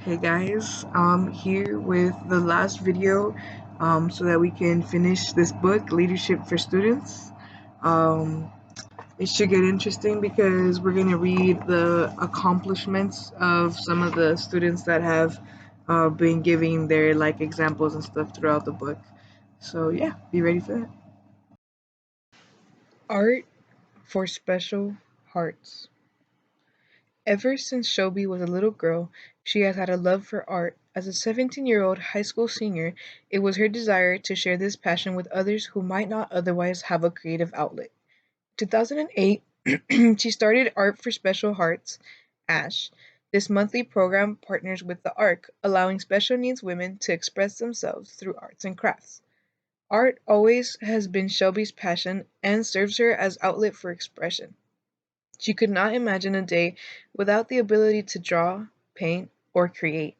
Hey guys, I'm here with the last video so that we can finish this book, Leadership for Students. Um, it should get interesting because we're going to read the accomplishments of some of the students that have been giving their examples and stuff throughout the book. So yeah, be ready for that. Art for Special Hearts. Ever since Shelby was a little girl, she has had a love for art. As a 17-year-old high school senior, it was her desire to share this passion with others who might not otherwise have a creative outlet. In 2008, she started Art for Special Hearts, ASH. This monthly program partners with the ARC, allowing special needs women to express themselves through arts and crafts. Art always has been Shelby's passion and serves her as outlet for expression. She could not imagine a day without the ability to draw, paint, or create.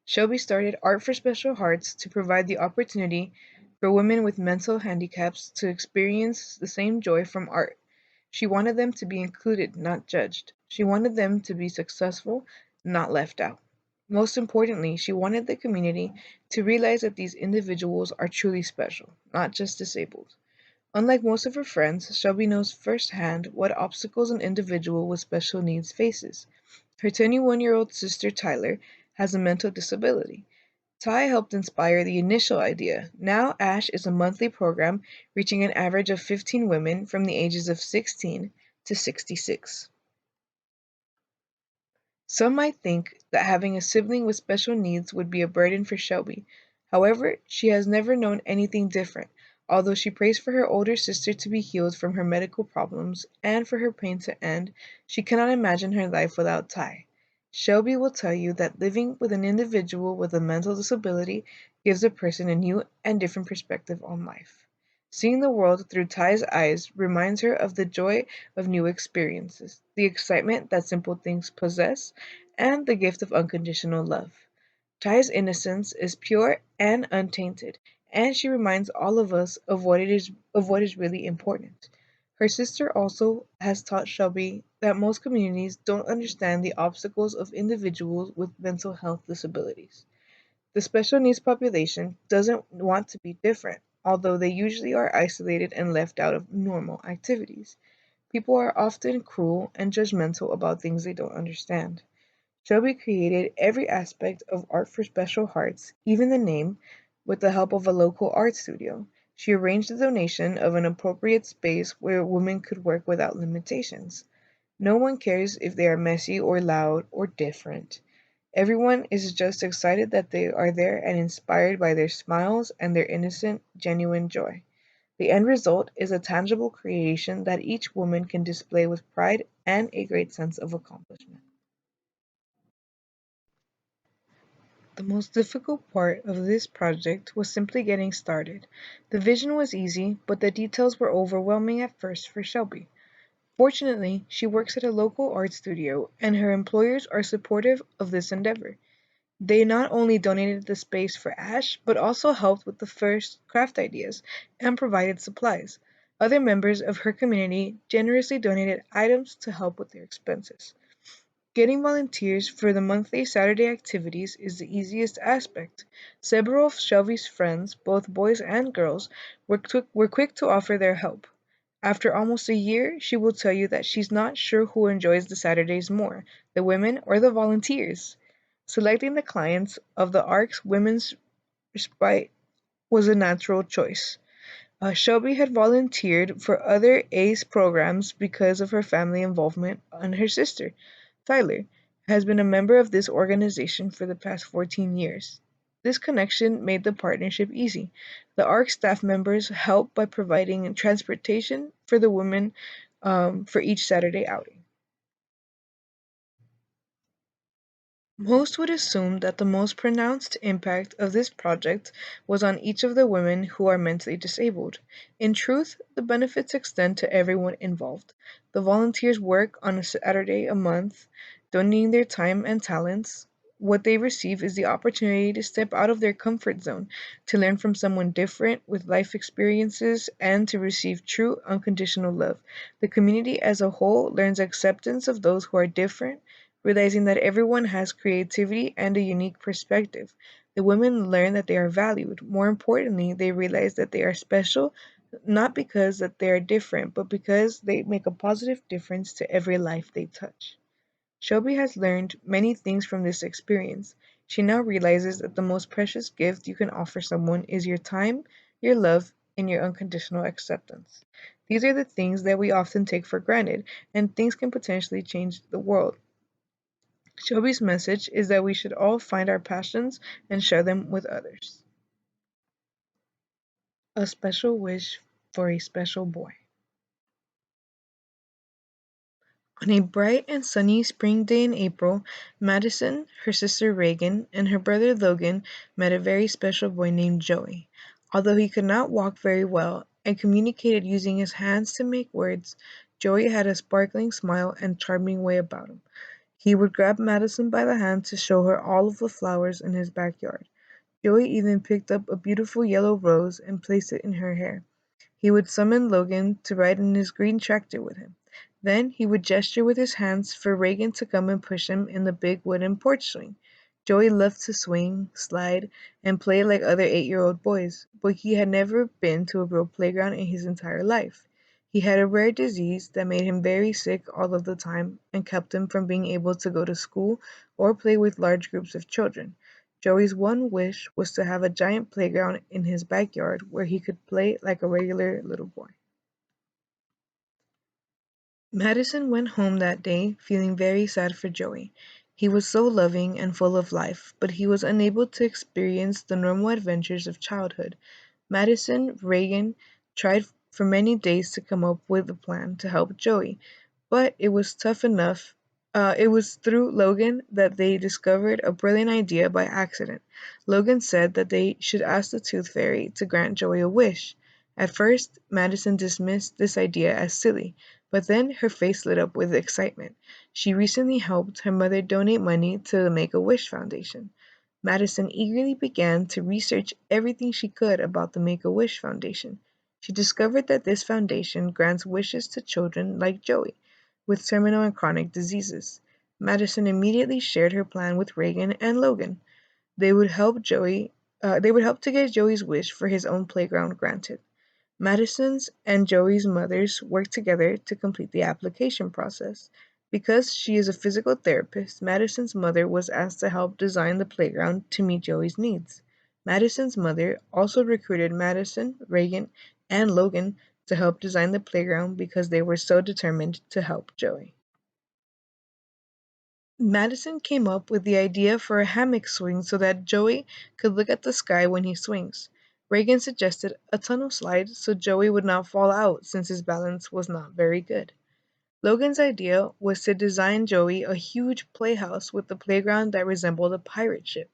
Shelby started Art for Special Hearts to provide the opportunity for women with mental handicaps to experience the same joy from art. She wanted them to be included, not judged. She wanted them to be successful, not left out. Most importantly, she wanted the community to realize that these individuals are truly special, not just disabled. Unlike most of her friends, Shelby knows firsthand what obstacles an individual with special needs faces. Her 21-year-old sister Tyler has a mental disability. Ty helped inspire the initial idea. Now ASH is a monthly program reaching an average of 15 women from the ages of 16 to 66. Some might think that having a sibling with special needs would be a burden for Shelby. However, she has never known anything different. Although she prays for her older sister to be healed from her medical problems and for her pain to end, she cannot imagine her life without Ty. Shelby will tell you that living with an individual with a mental disability gives a person a new and different perspective on life. Seeing the world through Ty's eyes reminds her of the joy of new experiences, the excitement that simple things possess, and the gift of unconditional love. Ty's innocence is pure and untainted, and she reminds all of us of what is really important. Her sister also has taught Shelby that most communities don't understand the obstacles of individuals with mental health disabilities. The special needs population doesn't want to be different, although they usually are isolated and left out of normal activities. People are often cruel and judgmental about things they don't understand. Shelby created every aspect of Art for Special Hearts, even the name, with the help of a local art studio. She arranged the donation of an appropriate space where women could work without limitations. No one cares if they are messy or loud or different. Everyone is just excited that they are there and inspired by their smiles and their innocent, genuine joy. The end result is a tangible creation that each woman can display with pride and a great sense of accomplishment. The most difficult part of this project was simply getting started. The vision was easy, but the details were overwhelming at first for Shelby. Fortunately, she works at a local art studio, and her employers are supportive of this endeavor. They not only donated the space for Ash, but also helped with the first craft ideas and provided supplies. Other members of her community generously donated items to help with their expenses. Getting volunteers for the monthly Saturday activities is the easiest aspect. Several of Shelby's friends, both boys and girls, were quick to offer their help. After almost a year, she will tell you that she's not sure who enjoys the Saturdays more, the women or the volunteers. Selecting the clients of the ARC's Women's Respite was a natural choice. Shelby had volunteered for other ACE programs because of her family involvement, and her sister, Tyler, has been a member of this organization for the past 14 years. This connection made the partnership easy. The ARC staff members help by providing transportation for the women for each Saturday outing. Most would assume that the most pronounced impact of this project was on each of the women who are mentally disabled. In truth, the benefits extend to everyone involved. The volunteers work on a Saturday a month, donating their time and talents. What they receive is the opportunity to step out of their comfort zone, to learn from someone different with life experiences, and to receive true unconditional love. The community as a whole learns acceptance of those who are different, Realizing that everyone has creativity and a unique perspective. The women learn that they are valued. More importantly, they realize that they are special not because that they are different, but because they make a positive difference to every life they touch. Shelby has learned many things from this experience. She now realizes that the most precious gift you can offer someone is your time, your love, and your unconditional acceptance. These are the things that we often take for granted, and things can potentially change the world. Shelby's message is that we should all find our passions and share them with others. A special wish for a special boy. On a bright and sunny spring day in April, Madison, her sister Reagan, and her brother Logan met a very special boy named Joey. Although he could not walk very well and communicated using his hands to make words, Joey had a sparkling smile and charming way about him. He would grab Madison by the hand to show her all of the flowers in his backyard. Joey even picked up a beautiful yellow rose and placed it in her hair. He would summon Logan to ride in his green tractor with him. Then he would gesture with his hands for Reagan to come and push him in the big wooden porch swing. Joey loved to swing, slide, and play like other 8-year-old boys, but he had never been to a real playground in his entire life. He had a rare disease that made him very sick all of the time and kept him from being able to go to school or play with large groups of children. Joey's one wish was to have a giant playground in his backyard where he could play like a regular little boy. Madison went home that day feeling very sad for Joey. He was so loving and full of life, but he was unable to experience the normal adventures of childhood. Madison Reagan tried for many days to come up with a plan to help Joey, but it was tough enough. It was through Logan that they discovered a brilliant idea by accident. Logan said that they should ask the Tooth Fairy to grant Joey a wish. At first, Madison dismissed this idea as silly, but then her face lit up with excitement. She recently helped her mother donate money to the Make a Wish Foundation. Madison eagerly began to research everything she could about the Make a Wish Foundation. She discovered that this foundation grants wishes to children like Joey with terminal and chronic diseases. Madison immediately shared her plan with Reagan and Logan. They would help Joey. They would help to get Joey's wish for his own playground granted. Madison's and Joey's mothers worked together to complete the application process. Because she is a physical therapist, Madison's mother was asked to help design the playground to meet Joey's needs. Madison's mother also recruited Madison, Reagan, and Logan to help design the playground because they were so determined to help Joey. Madison came up with the idea for a hammock swing so that Joey could look at the sky when he swings. Reagan suggested a tunnel slide so Joey would not fall out since his balance was not very good. Logan's idea was to design Joey a huge playhouse with a playground that resembled a pirate ship.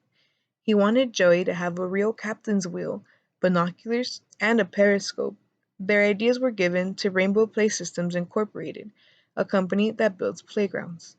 He wanted Joey to have a real captain's wheel, binoculars, and a periscope. Their ideas were given to Rainbow Play Systems Incorporated, a company that builds playgrounds.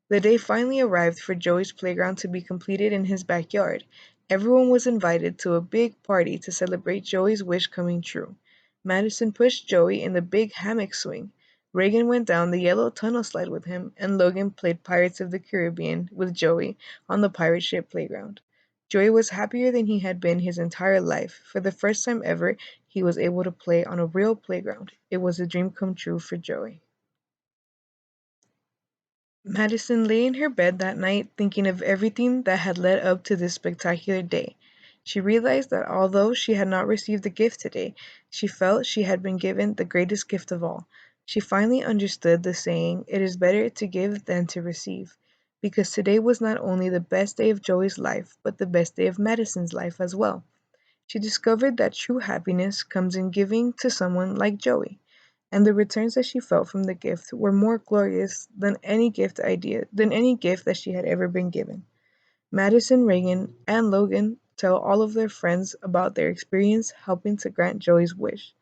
The day finally arrived for Joey's playground to be completed in his backyard. Everyone was invited to a big party to celebrate Joey's wish coming true. Madison pushed Joey in the big hammock swing. Reagan went down the yellow tunnel slide with him, and Logan played Pirates of the Caribbean with Joey on the pirate ship playground. Joey was happier than he had been his entire life. For the first time ever, he was able to play on a real playground. It was a dream come true for Joey. Madison lay in her bed that night thinking of everything that had led up to this spectacular day. She realized that although she had not received a gift today, she felt she had been given the greatest gift of all. She finally understood the saying, "It is better to give than to receive," because today was not only the best day of Joey's life, but the best day of Madison's life as well. She discovered that true happiness comes in giving to someone like Joey, and the returns that she felt from the gift were more glorious than any gift that she had ever been given. Madison, Reagan, and Logan tell all of their friends about their experience helping to grant Joey's wish.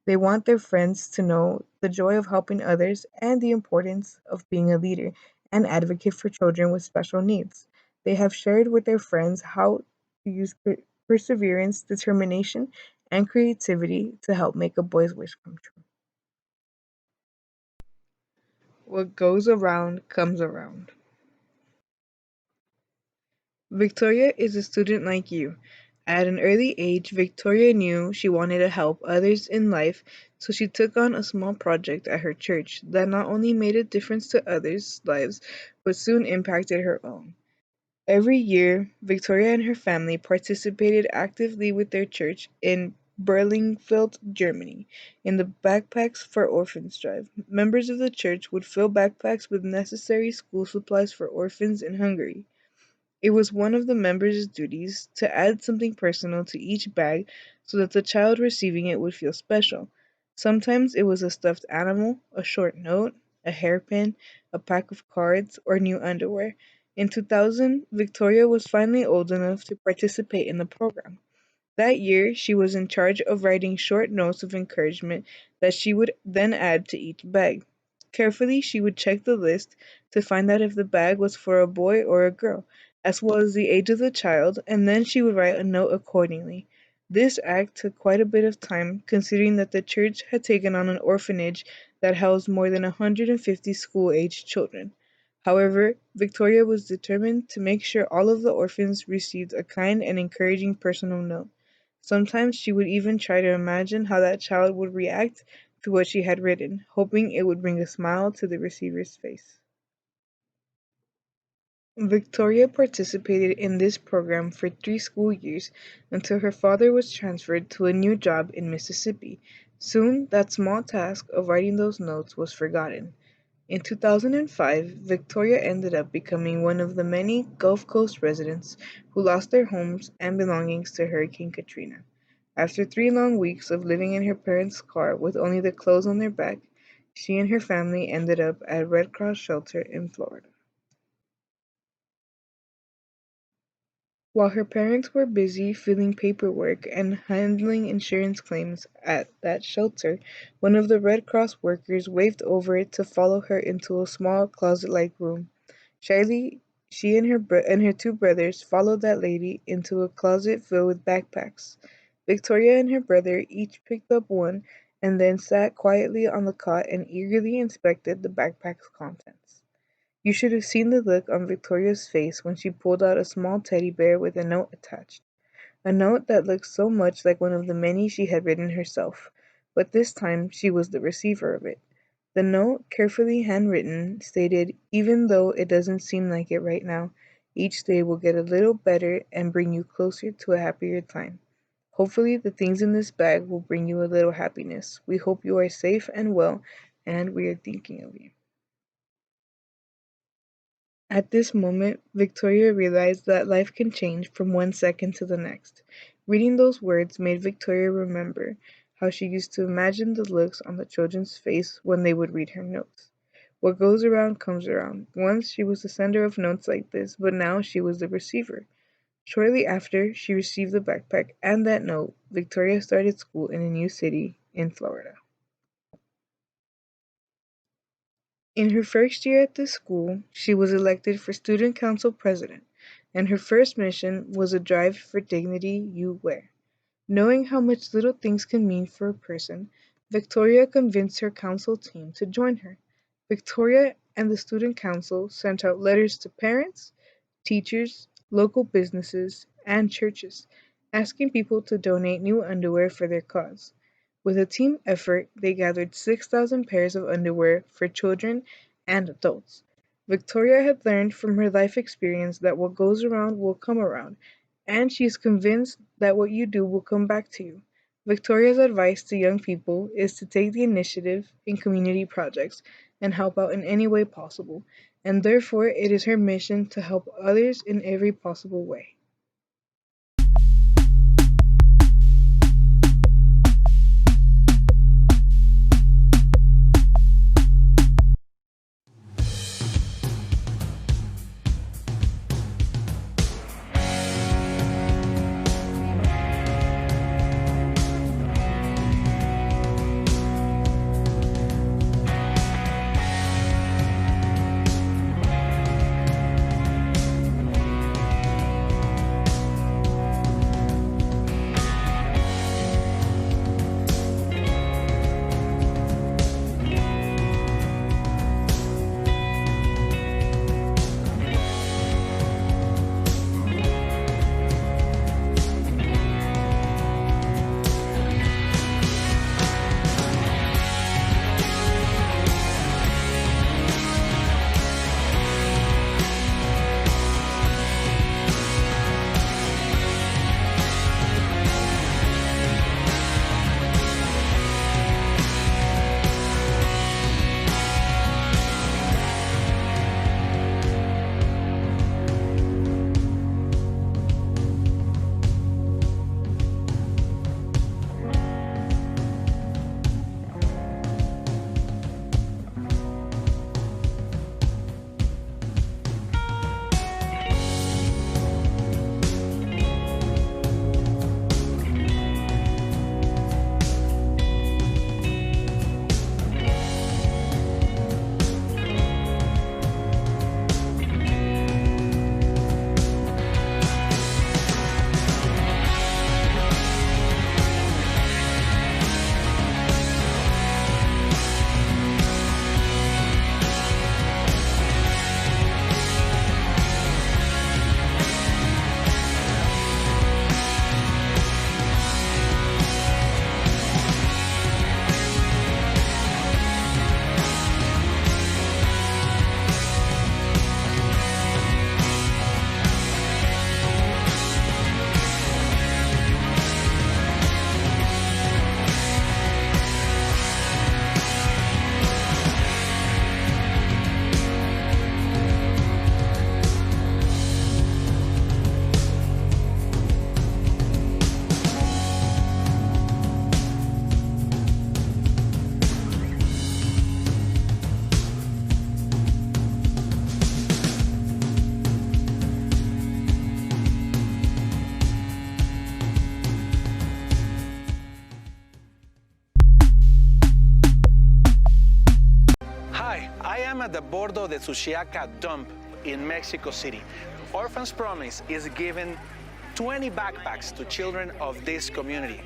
They want their friends to know the joy of helping others and the importance of being a leader and advocate for children with special needs. They have shared with their friends how to use perseverance, determination, and creativity to help make a boy's wish come true. What goes around comes around. Victoria is a student like you. At an early age, Victoria knew she wanted to help others in life, so she took on a small project at her church that not only made a difference to others' lives, but soon impacted her own. Every year, Victoria and her family participated actively with their church in Berlingfeld, Germany, in the Backpacks for Orphans drive. Members of the church would fill backpacks with necessary school supplies for orphans in Hungary. It was one of the members' duties to add something personal to each bag so that the child receiving it would feel special. Sometimes it was a stuffed animal, a short note, a hairpin, a pack of cards, or new underwear. In 2000, Victoria was finally old enough to participate in the program. That year, she was in charge of writing short notes of encouragement that she would then add to each bag. Carefully, she would check the list to find out if the bag was for a boy or a girl, as well as the age of the child, and then she would write a note accordingly. This act took quite a bit of time, considering that the church had taken on an orphanage that housed more than 150 school aged children. However, Victoria was determined to make sure all of the orphans received a kind and encouraging personal note. Sometimes she would even try to imagine how that child would react to what she had written, hoping it would bring a smile to the receiver's face. Victoria participated in this program for 3 school years until her father was transferred to a new job in Mississippi. Soon, that small task of writing those notes was forgotten. In 2005, Victoria ended up becoming one of the many Gulf Coast residents who lost their homes and belongings to Hurricane Katrina. After 3 long weeks of living in her parents' car with only the clothes on their back, she and her family ended up at a Red Cross shelter in Florida. While her parents were busy filling paperwork and handling insurance claims at that shelter, one of the Red Cross workers waved over it to follow her into a small closet-like room. Shyly, she and her 2 brothers followed that lady into a closet filled with backpacks. Victoria and her brother each picked up one and then sat quietly on the cot and eagerly inspected the backpack's contents. You should have seen the look on Victoria's face when she pulled out a small teddy bear with a note attached. A note that looked so much like one of the many she had written herself, but this time she was the receiver of it. The note, carefully handwritten, stated, "Even though it doesn't seem like it right now, each day will get a little better and bring you closer to a happier time. Hopefully, the things in this bag will bring you a little happiness. We hope you are safe and well, and we are thinking of you." At this moment, Victoria realized that life can change from one second to the next. Reading those words made Victoria remember how she used to imagine the looks on the children's face when they would read her notes. What goes around comes around. Once she was the sender of notes like this, but now she was the receiver. Shortly after she received the backpack and that note, Victoria started school in a new city in Florida. In her first year at the school, she was elected for student council president, and her first mission was a drive for dignity you wear. Knowing how much little things can mean for a person, Victoria convinced her council team to join her. Victoria and the student council sent out letters to parents, teachers, local businesses, and churches, asking people to donate new underwear for their cause. With a team effort, they gathered 6,000 pairs of underwear for children and adults. Victoria had learned from her life experience that what goes around will come around, and she is convinced that what you do will come back to you. Victoria's advice to young people is to take the initiative in community projects and help out in any way possible, and therefore it is her mission to help others in every possible way. am at the Bordo de Suchiaca dump in Mexico City. Orphans Promise is giving 20 backpacks to children of this community.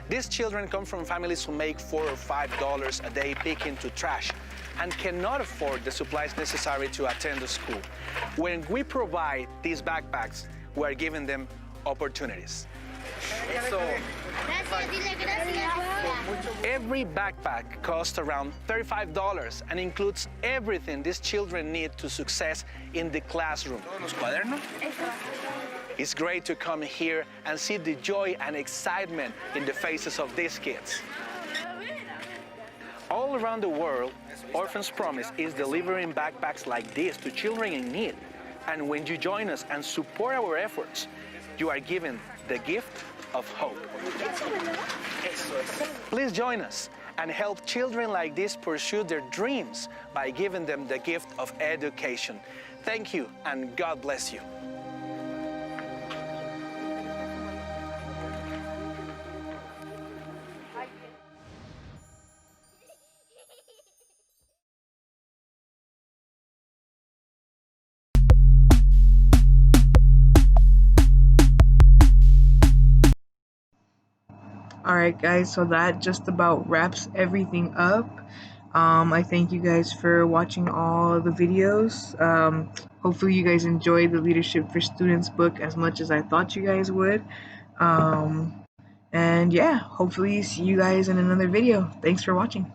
These children come from families who make $4 or $5 a day picking to trash and cannot afford the supplies necessary to attend the school. When we provide these backpacks, we are giving them opportunities. So, every backpack costs around $35 and includes everything these children need to success in the classroom. It's great to come here and see the joy and excitement in the faces of these kids. All around the world, Orphans Promise is delivering backpacks like this to children in need. And when you join us and support our efforts, you are given the gift of hope. Please join us and help children like this pursue their dreams by giving them the gift of education. Thank you, and God bless you. Alright guys, so that just about wraps everything up. I thank you guys for watching all the videos. Hopefully you guys enjoyed the Leadership for Students book as much as I thought you guys would. And yeah, hopefully see you guys in another video. Thanks for watching.